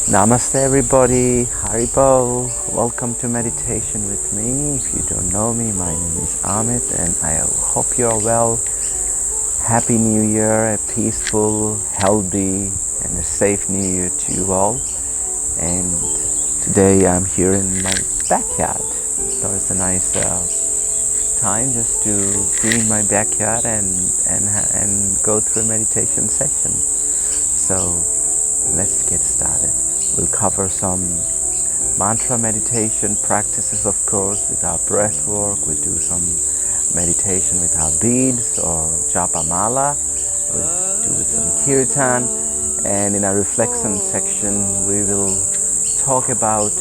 Namaste everybody, Haribo. Welcome to meditation with me. If you don't know me, my name is Amit and I hope you are well. Happy New Year, a peaceful, healthy and a safe New Year to you all. And today I'm here in my backyard. So it's a nice time just to be in my backyard and go through a meditation session. So let's get started. We'll cover some mantra meditation practices, of course, with our breath work. We'll do some meditation with our beads or japa mala. We'll do with some kirtan. And in our reflection section, we will talk about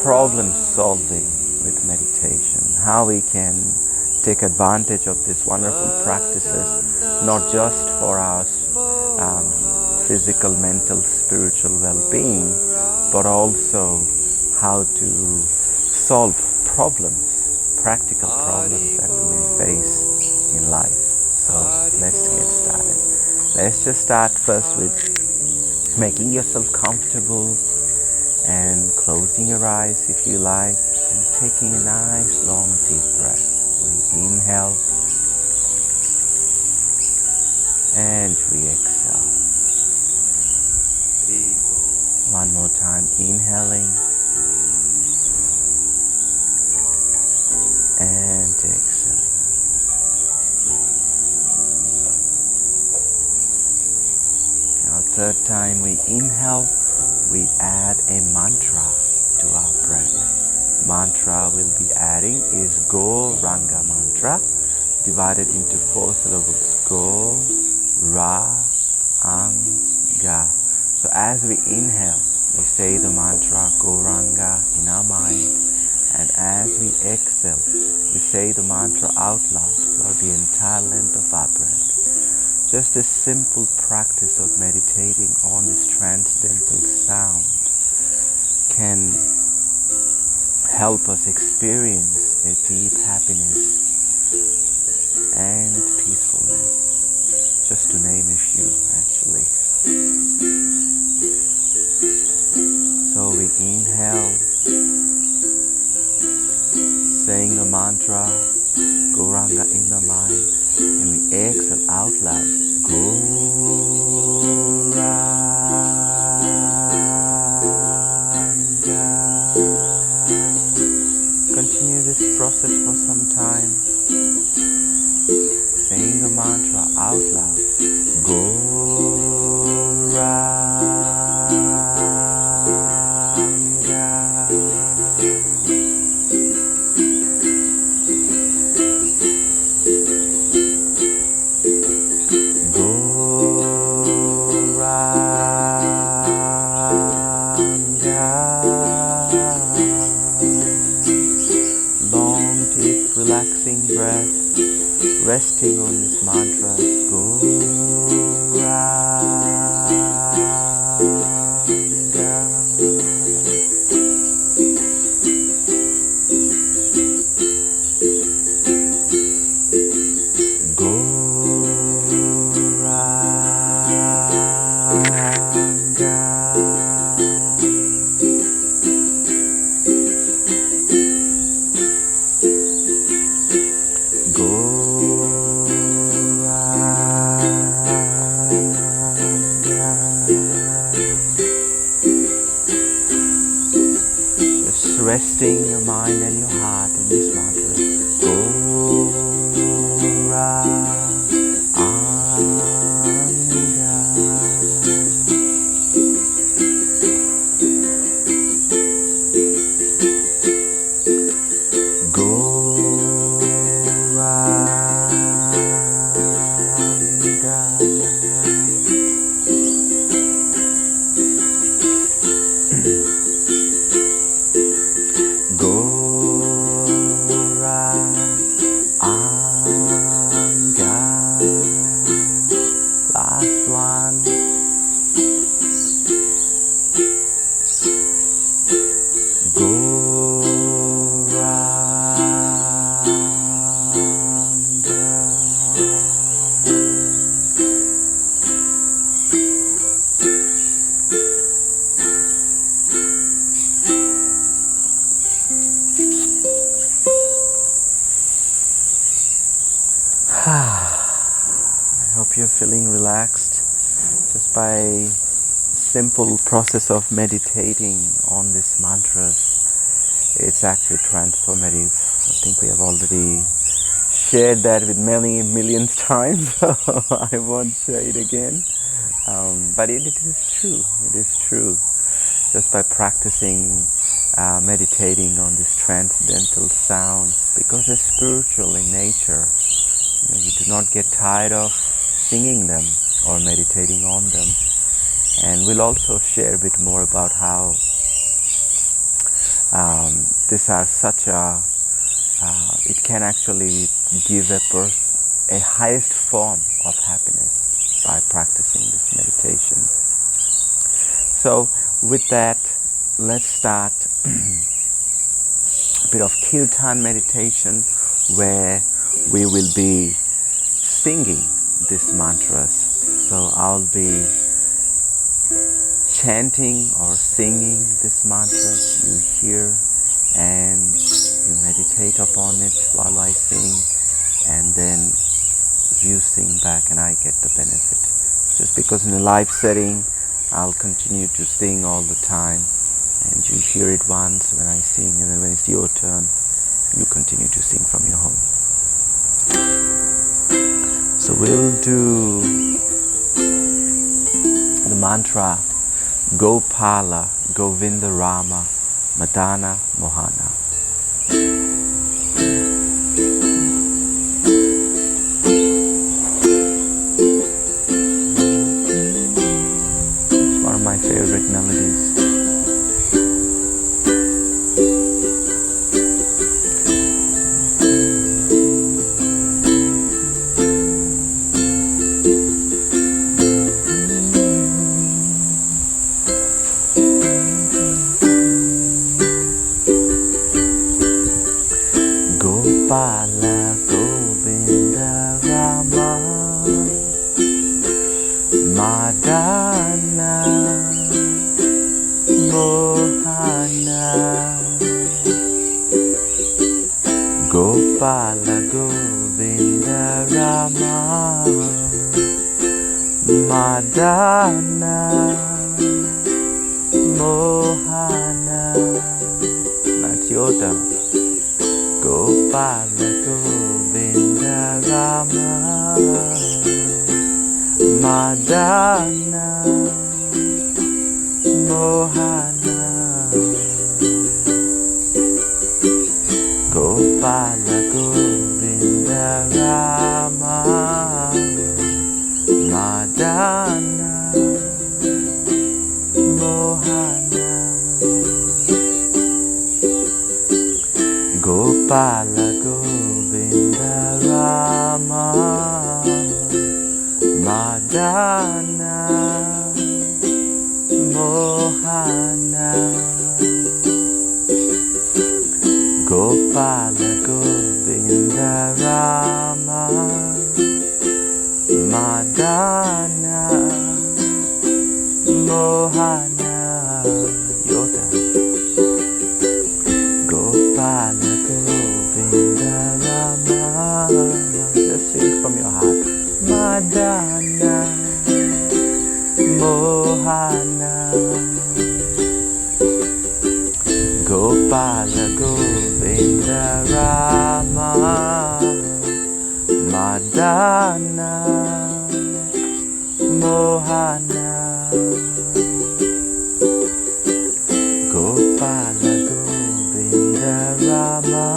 problem solving with meditation. How we can take advantage of these wonderful practices, not just for our um, physical, mental, spiritual well-being, but also how to solve problems, practical problems that we may face in life. So let's get started. Let's just start first with making yourself comfortable and closing your eyes if you like, and taking a nice long deep breath. We inhale and we exhale. One more time, inhaling and exhaling. Now third time we inhale, we add a mantra to our breath. Mantra we'll be adding is Go Ranga mantra, divided into 4 syllables. Go, Ra, Ang, Ga. So as we inhale, we say the mantra Go Ranga in our mind, and as we exhale, we say the mantra out loud for the entire length of our breath. Just a simple practice of meditating on this transcendental sound can help us experience a deep happiness and peacefulness, just to name a few actually. So we inhale, saying the mantra Gauranga in the mind, and we exhale out loud, Gauranga. Continue this process for some time, saying the mantra out loud, Gauranga. Relaxing breath, resting on this mantra, resting your mind and your heart in this mantra. hope you're feeling relaxed just by simple process of meditating on these mantras. It's actually transformative. I think we have already shared that with many millions times, so I won't share it again. But it is true. It is true. Just by practicing meditating on these transcendental sounds, because they're spiritual in nature. You do not get tired of singing them or meditating on them. And we'll also share a bit more about how these are such it can actually give a person a highest form of happiness by practicing this meditation. So with that, let's start a bit of kirtan meditation where we will be singing these mantras. So I'll be chanting or singing these mantras. You hear and you meditate upon it while I sing, and then you sing back and I get the benefit. Just because in a live setting I'll continue to sing all the time, and you hear it once when I sing, and then when it's your turn you continue to sing from your home. So we'll do the mantra Gopala Govinda Rama Madana Mohana. It's one of my favorite melodies. Gopala Govinda Rama Madana Mohana. Gopala Govinda Rama Madana Mohana. That's your turn. Gopala Govinda Rama Madana Mohana. Gopala Govinda Rama Madana Mohana. Gopala Govinda Rama Madana Mohana. Gopala Govinda Rama Madana Mohana. Your turn. Gopala Govinda Rama. Just sing from your heart. Madana Mohana. Gopala Govinda Rama Madana Mohana. Gopala Govinda Rama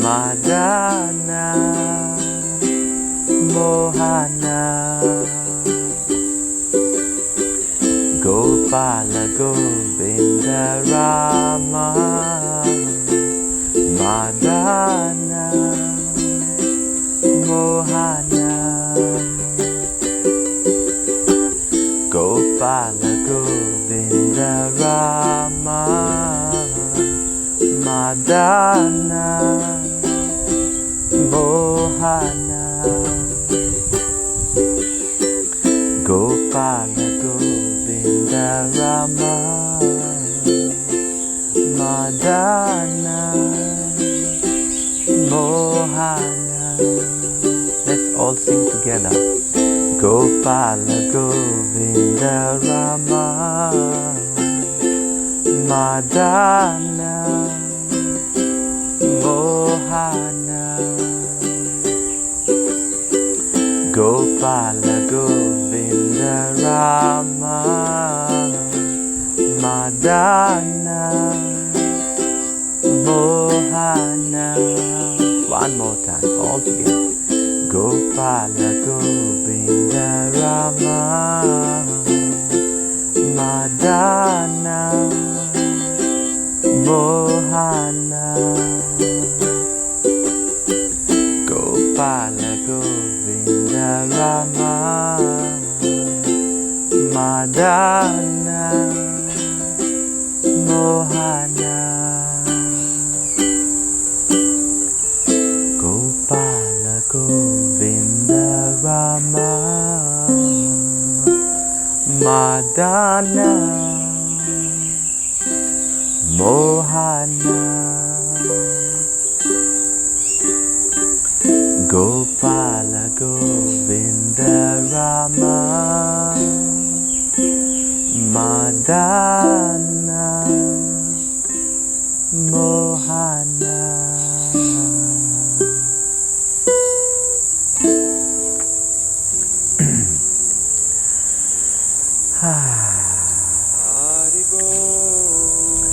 Madana Mohana. Gopala Govinda Rama Madana Mohana. Gopala Govinda Rama Madana Mohana. Gopala Govinda Rama Madana Mohana. Let's all sing together. Gopala Govinda Rama Madana Mohana. Gopala Govinda Rama Madana Mohana. One more time, all together. Gopala Govinda Rama Madana Mohana. Gopala Govinda Rama Madana Mohana. Gopala Govinda Rama Madana Mohana. Gopala Govinda Rama Madana Mohana.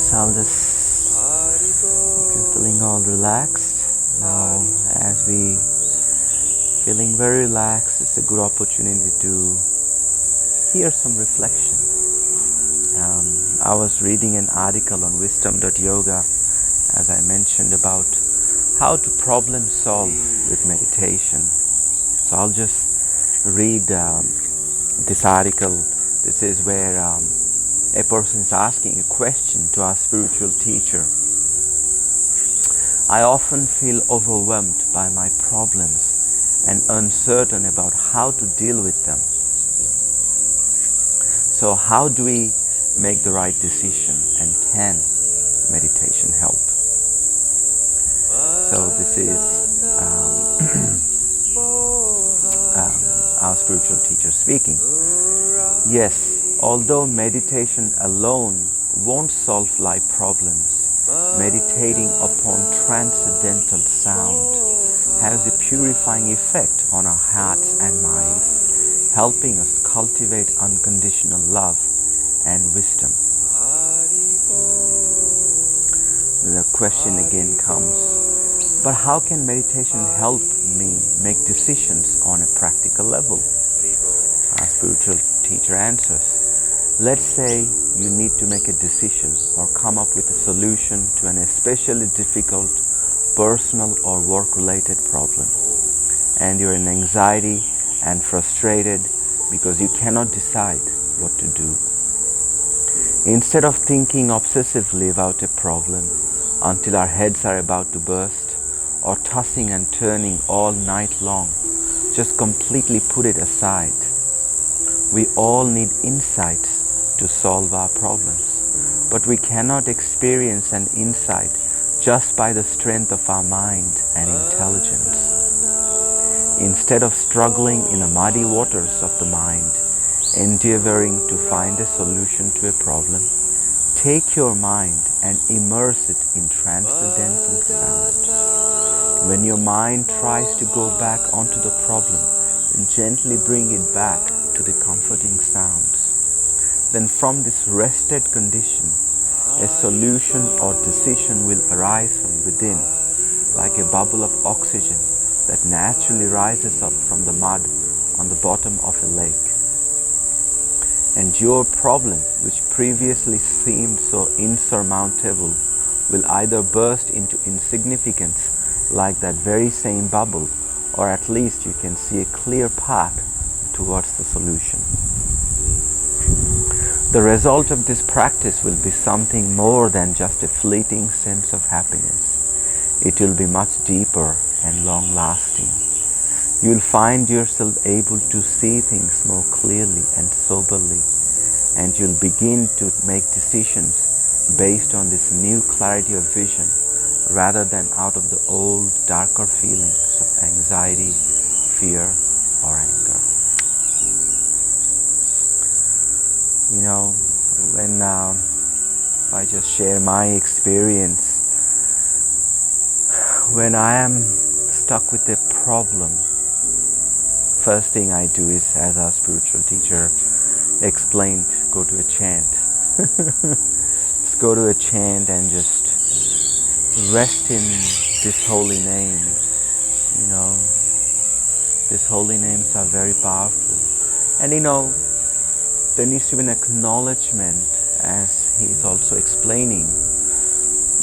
So I'll just hope you're feeling all relaxed. Now, as we feeling very relaxed, it's a good opportunity to hear some reflection. I was reading an article on wisdom.yoga, as I mentioned, about how to problem solve with meditation. So I'll just read this article. This is where a person is asking a question to our spiritual teacher. I often feel overwhelmed by my problems and uncertain about how to deal with them. So how do we make the right decision, and can meditation help? So this is our spiritual teacher speaking. Yes, although meditation alone won't solve life problems, meditating upon transcendental sound has a purifying effect on our hearts and minds, helping us cultivate unconditional love and wisdom. The question again comes, but how can meditation help me make decisions on a practical level? Our spiritual teacher answers, let's say you need to make a decision or come up with a solution to an especially difficult personal or work-related problem, and you're in anxiety and frustrated because you cannot decide what to do. Instead of thinking obsessively about a problem until our heads are about to burst, or tossing and turning all night long, just completely put it aside. We all need insights to solve our problems, but we cannot experience an insight just by the strength of our mind and intelligence. Instead of struggling in the muddy waters of the mind, endeavoring to find a solution to a problem, take your mind and immerse it in transcendental sound. When your mind tries to go back onto the problem, then gently bring it back to the comforting sounds. Then from this rested condition, a solution or decision will arise from within, like a bubble of oxygen that naturally rises up from the mud on the bottom of a lake. And your problem, which previously seemed so insurmountable, will either burst into insignificance like that very same bubble, or at least you can see a clear path towards the solution. The result of this practice will be something more than just a fleeting sense of happiness. It will be much deeper and long-lasting. You will find yourself able to see things more clearly and soberly, and you'll begin to make decisions based on this new clarity of vision, rather than out of the old, darker feelings of anxiety, fear or anger. You know, when I just share my experience, when I am stuck with a problem, first thing I do is, as our spiritual teacher explained, go to a chant. Just go to a chant and just rest in these holy names. You know, these holy names are very powerful. And you know, there needs to be an acknowledgement, as he is also explaining,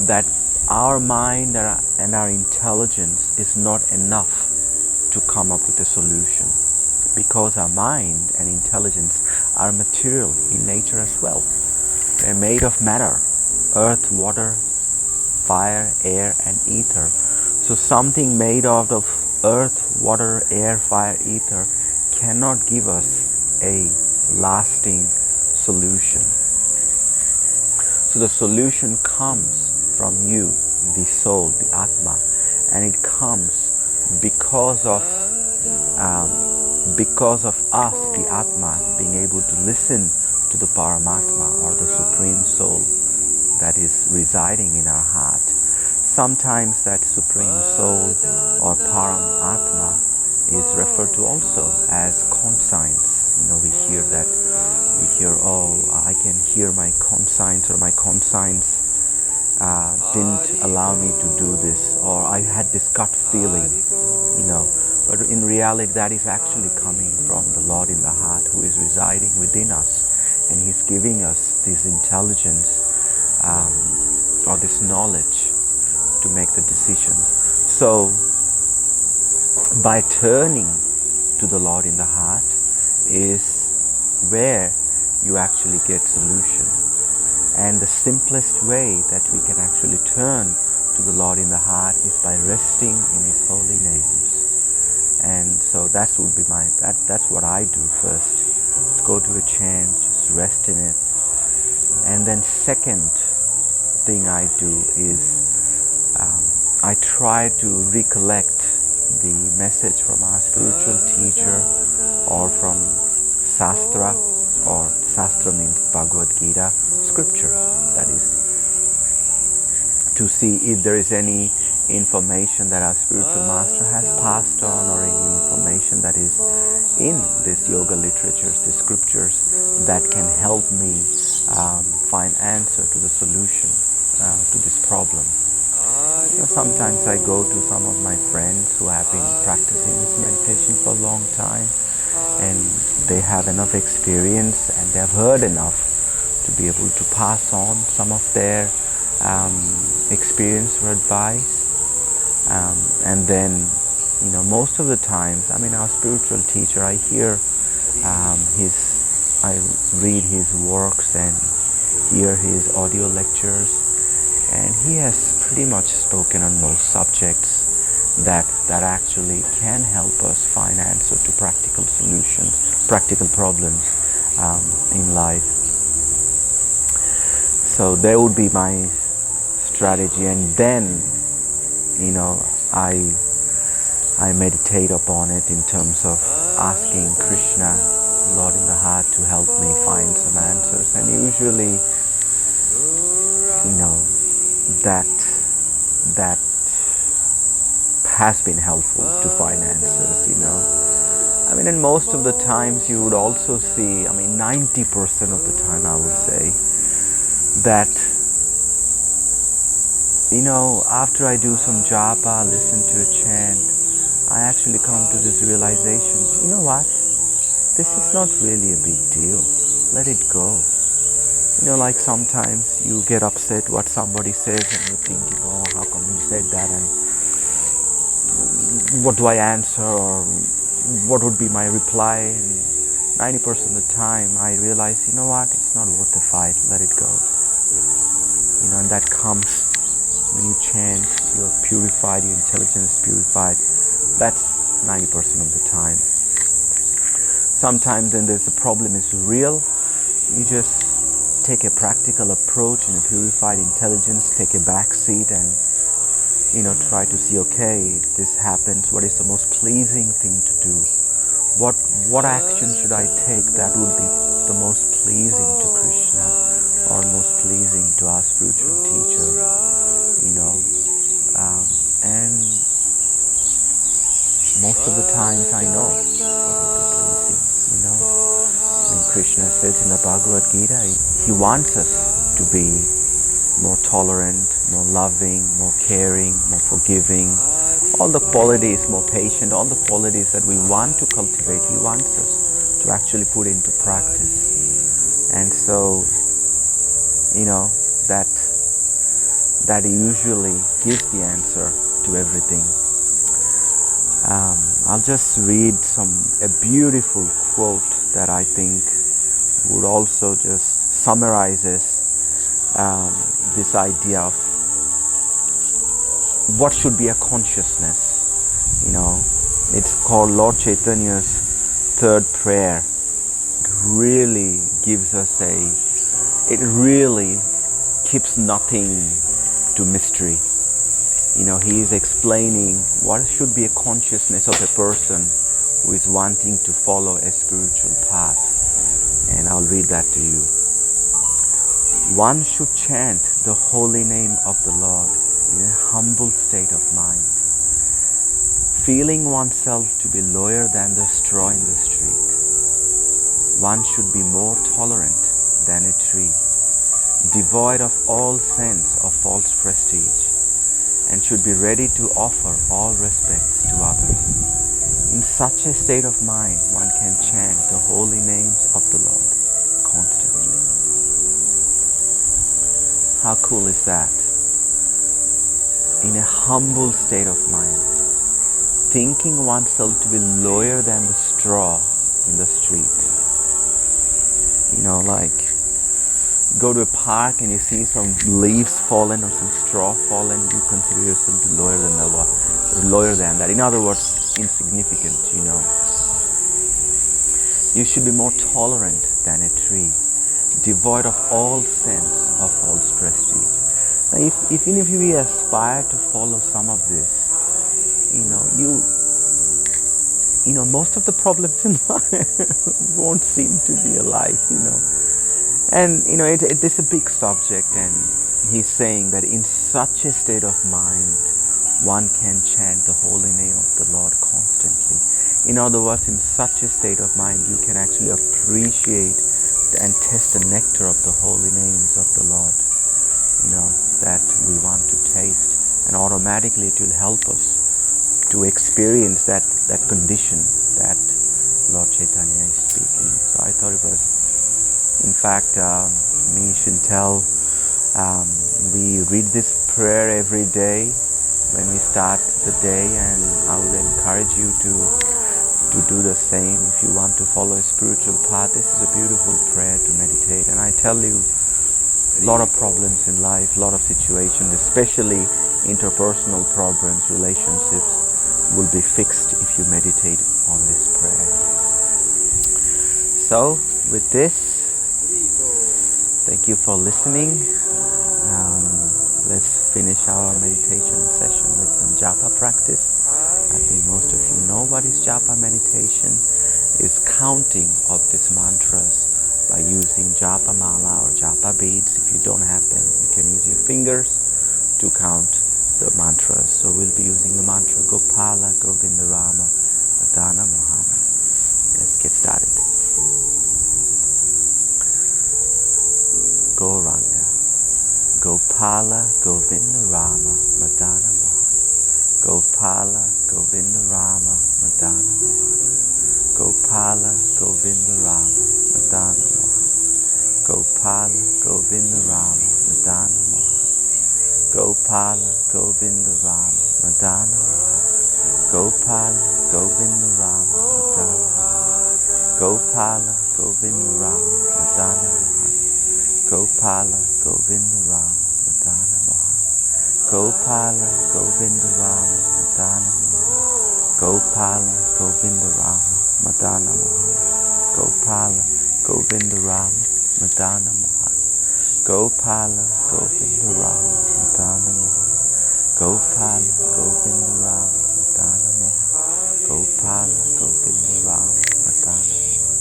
that our mind and our intelligence is not enough to come up with a solution, because our mind and intelligence are material in nature as well. They're made of matter, earth, water, fire, air and ether. So something made out of earth, water, air, fire, ether cannot give us a lasting solution. So the solution comes from you, the soul, the Atma, and it comes because of us, the Atma, being able to listen to the Paramatma or the Supreme Soul that is residing in our heart. Sometimes that Supreme Soul or Paramatma is referred to also as conscience. You know, we hear, oh, I can hear my conscience, or my conscience didn't allow me to do this, or I had this gut feeling, you know. But in reality, that is actually coming from the Lord in the heart, who is residing within us, and He's giving us this intelligence or this knowledge to make the decisions. So by turning to the Lord in the heart is where you actually get solution. And the simplest way that we can actually turn to the Lord in the heart is by resting in His holy names. And so that would be that's what I do first. Let's go to a chant, just rest in it. And then second thing I do is I try to recollect the message from our spiritual teacher, or from Sastra, or Sastra means Bhagavad Gita, scripture, that is, to see if there is any information that our spiritual master has passed on, or any information that is in this yoga literatures, the scriptures, that can help me find answer to the solution to this problem. You know, sometimes I go to some of my friends who have been practicing this meditation for a long time, and they have enough experience and they have heard enough to be able to pass on some of their experience or advice. And then, you know, most of the times, I mean, our spiritual teacher, I hear I read his works and hear his audio lectures, and he has pretty much spoken on most subjects that actually can help us find answer to practical solutions, practical problems in life. So there would be my strategy, and then, you know, I meditate upon it in terms of asking Krishna, Lord in the heart, to help me find some answers. And usually, you know, that has been helpful to find answers, you know. I mean, and most of the times you would also see, I mean, 90% of the time I would say, that, you know, after I do some japa, listen to a chant, I actually come to this realization, you know what, this is not really a big deal, let it go. You know, like sometimes you get upset what somebody says and you're thinking, oh, how come he said that, and what do I answer, or what would be my reply? And 90% of the time I realize, you know what, it's not worth the fight, let it go. You know, and that comes when you chant, you're purified, your intelligence is purified. That's 90% of the time. Sometimes when there's a problem is real, you just take a practical approach in a purified intelligence, take a back seat and try to see, okay, if this happens, what is the most pleasing thing to do? What action should I take that would be the most pleasing to Krishna or most pleasing to our spiritual teacher? You know, and most of the times I know what would be pleasing. When Krishna says in the Bhagavad Gita, he wants us to be more tolerant, more loving, more caring, more forgiving, all the qualities, more patient, all the qualities that we want to cultivate, he wants us to actually put into practice. And so, that usually gives the answer to everything. I'll just read a beautiful quote that I think would also just summarizes this idea of what should be a consciousness. It's called Lord Chaitanya's third prayer. It really gives us it really keeps nothing to mystery. He is explaining what should be a consciousness of a person who is wanting to follow a spiritual path. And I'll read that to you. One should chant the holy name of the Lord in a humble state of mind, feeling oneself to be lower than the straw in the street. One should be more tolerant than a tree, devoid of all sense of false prestige, and should be ready to offer all respects to others. In such a state of mind, one can chant the holy names of the Lord constantly. How cool is that? In a humble state of mind, thinking oneself to be lower than the straw in the street. Like go to a park and you see some leaves fallen or some straw fallen, you consider yourself lower than that. In other words, insignificant. You should be more tolerant than a tree, devoid of all sense of false prestige. Now, even if we aspire to follow some of this, most of the problems in life won't seem to be alive. And it's a big subject, and he's saying that in such a state of mind, one can chant the holy name of the Lord constantly. In other words, in such a state of mind, you can actually appreciate and taste the nectar of the holy names of the Lord, that we want to taste, and automatically it will help us to experience that condition that Lord Chaitanya is speaking. So I thought it was, in fact, me, Chantel, we read this prayer every day when we start the day, and I would encourage you to do the same. If you want to follow a spiritual path, this is a beautiful prayer to meditate. And I tell you, a lot of problems in life, a lot of situations, especially interpersonal problems, relationships, will be fixed if you meditate on this prayer. So, with this, thank you for listening. Let's finish our meditation session with some japa practice. I think most of you know what is japa meditation. It's counting of these mantras by using japa mala or japa beads. If you don't have them, you can use your fingers to count the mantras. So we'll be using the mantra Gopala Govinda Rama Madana Mohana. Let's get started. Gauranga, Gopala Govinda Rama Madana Mohana, Gopala Govinda Rama Madana Mohana, Gopala Govinda Rama Madana Mohana, Gopala Govinda Rama Madana Mohana, Gopala Govinda Rama Madana Mohana, Gopala Govinda Rama Madana Mohana, Gopala Govinda Rama Madana Mohana, Gopala Govinda Rama Madana Mohana, Gopala Govinda Rama Madana Mohana, Gopala Govinda Rama Madana Mohana, Gopala Govinda Rama Madana Mohana, Gopala Govinda Rama Madana Mohana, Gopala Govinda Ram Madana Mohan. Gopala Govinda Ram Madana Mohan.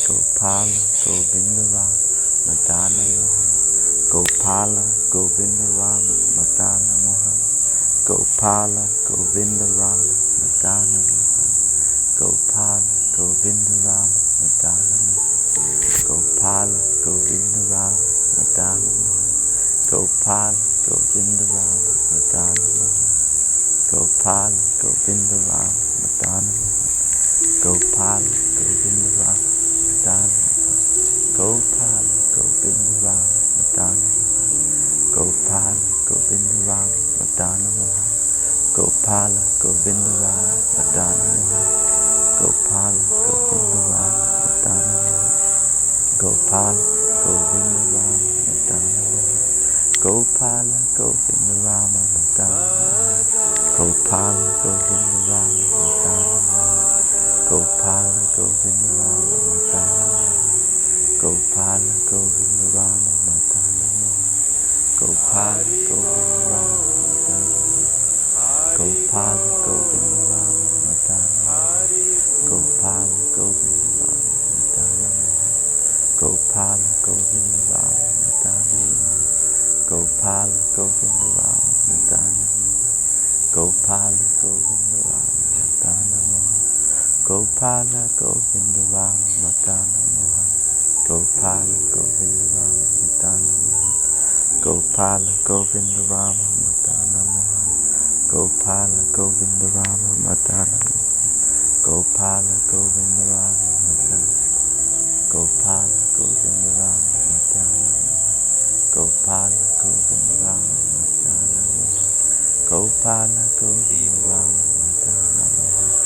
Gopala Govinda Ram Madana Mohan. Gopala Govinda Ram Madana Mohan. Gopala Govinda Ram Madana Mohan. Gopala Govinda Ram Madana Mohan. Gopala Govinda Ram Madana Mohan. Gopala Govinda Ram Madana Mohan. Gopala Govinda Ram Madana Mohan. Gopala Govinda Ram Madana Mohan. Gopala Govinda Ram Madana Mohan. Gopala Govinda Ram Madana Mohan. Gopala Govinda Ram Madana Mohan. Gopala Govinda Ram Madana Mohan. Gopala Govinda Ram Madana Mohan. Gopala Govinda Rama Madana Mohan. Gopala Govinda Rama Madana Mohan. Gopala Govinda Rama Madana Mohan. Gopala Govinda Rama Madana Mohan. Gopala Govinda Rama Madana Mohan. Gopala Govinda Rama Madana Mohan. Gopala Govinda Rama Madana Mohan. Gopala Govinda Rama Madana Mohan. Gopala Govinda Rama Madana Mohan. Gopala Govinda Rama Madana Mohan. Gopala Govinda Rama Madana Mohan. Gopala Govinda Rama Madana Mohan. Gopala Govinda Rama Madana Mohan. Gopala Govinda Rama Madana Mohan. Gopala Govinda Rama Madana. Gopala Govinda Rama Madana Mohan. Gopala Govinda Rama Madana Mohan.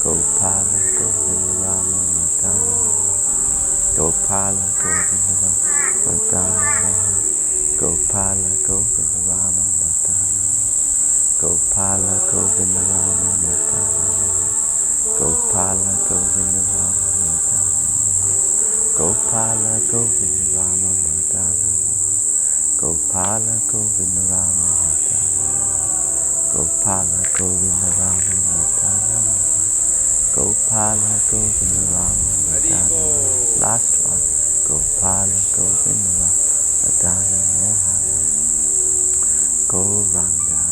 Gopala Govinda Rama Madana Mohan. Gopala Govinda Rama Madana Mohan. Gopala Govinda Rama Madana Mohan. Gopala Govinda Rama Madana Mohan. Gopala Govinda Rama Madana Mohan. Gopala Govinda Rama Madana Mohan. Gopala Govinda Rama Madana Mohan. Gopala Govinda Rama Madana Mohan. Gopala Govinda Rama Madana Mohan. Gopala Govinda Rama Madana Mohan. Last one. Gopala Govinda Rama Madana Mohan. Gauranga.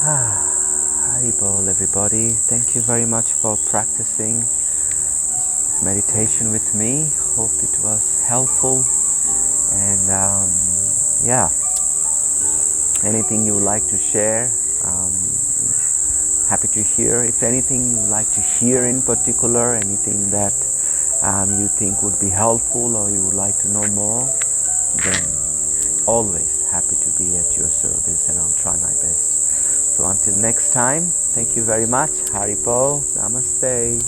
Haribol everybody. Thank you very much for practicing this meditation with me. Hope it was helpful. And yeah, anything you would like to share, happy to hear. If anything you would like to hear in particular, anything that you think would be helpful or you would like to know more, then always happy to be at your service, and I'll try my best. So until next time, thank you very much. Haribol, Namaste.